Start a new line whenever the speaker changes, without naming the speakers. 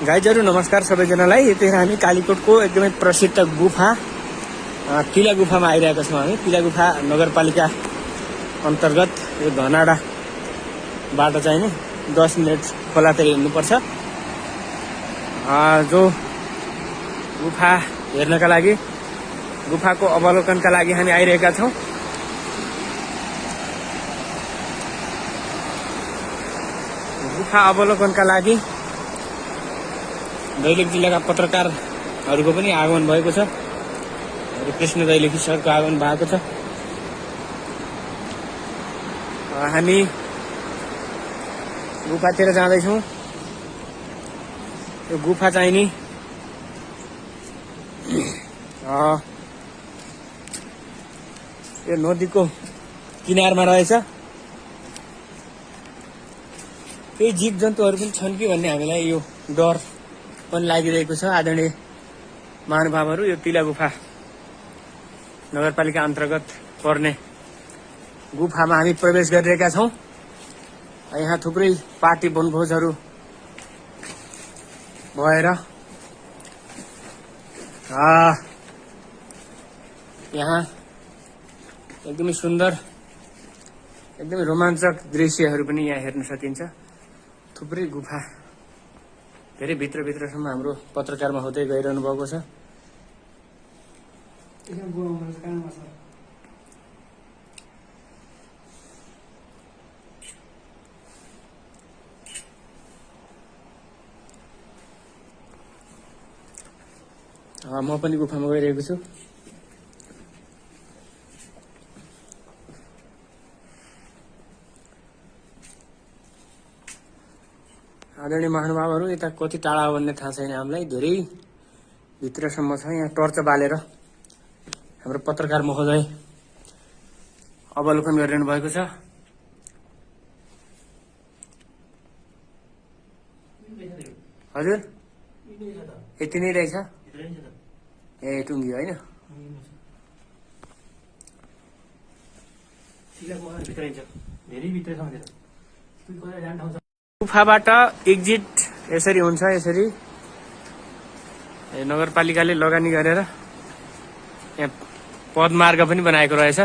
गाइजहरु नमस्कार सबैजनालाई। यतिखेर हामी कालीकोटको एकदमै प्रसिद्ध गुफा किला गुफामा आइरहेका छौँ। हामी किला गुफा नगरपालिका अन्तर्गत यो धनाडा बाटो चाहिँ नि 10 मिनट खोलातिर हिँड्नुपर्छ। जो गुफा हेर्नका लागि गुफाको अवलोकनका लागि हामी आइरहेका छौँ। गुफा अवलोकनका लागि दैलेख जिल्लाका पत्रकारहरूको पनि आगमन भएको छ। कृष्ण दैलेखी सरको आगमन भएको छ। हामी गुफातिर जाँदैछौँ। यो गुफा चाहिँ नि यो नदीको किनारमा रहेछ। केही जीव जन्तुहरू पनि छन् कि भन्ने हामीलाई यो डर पनि लागिरहेको छ। आदरणीय महानुभावहरू, यो किला गुफा नगरपालिका अन्तर्गत पर्ने गुफामा हामी प्रवेश गरिरहेका छौँ। यहाँ थुप्रै पार्टी वनभोजहरू भएर यहाँ एकदमै सुन्दर एकदमै रोमाञ्चक दृश्यहरू पनि यहाँ हेर्न सकिन्छ। थुप्रै गुफा धेरै भित्रसम्म हाम्रो पत्रकार महोदय गइरहनु भएको छ। म पनि गुफामा गइरहेको छु। आदरणीय महानुभावहरू, यता कति टाढा हो भन्ने थाहा छैन हामीलाई। धेरै भित्रसम्म छ। यहाँ टर्च बालेर हाम्रो पत्रकार महोदय अवलोकन गरिरहनु भएको छ। हजुर यति नै रहेछ। ए टुङ्गियो होइन। गुफाबाट एक्जिट यसरी हुन्छ। यसरी नगरपालिकाले लगानी गरेर यहाँ पदमार्ग पनि बनाएको रहेछ।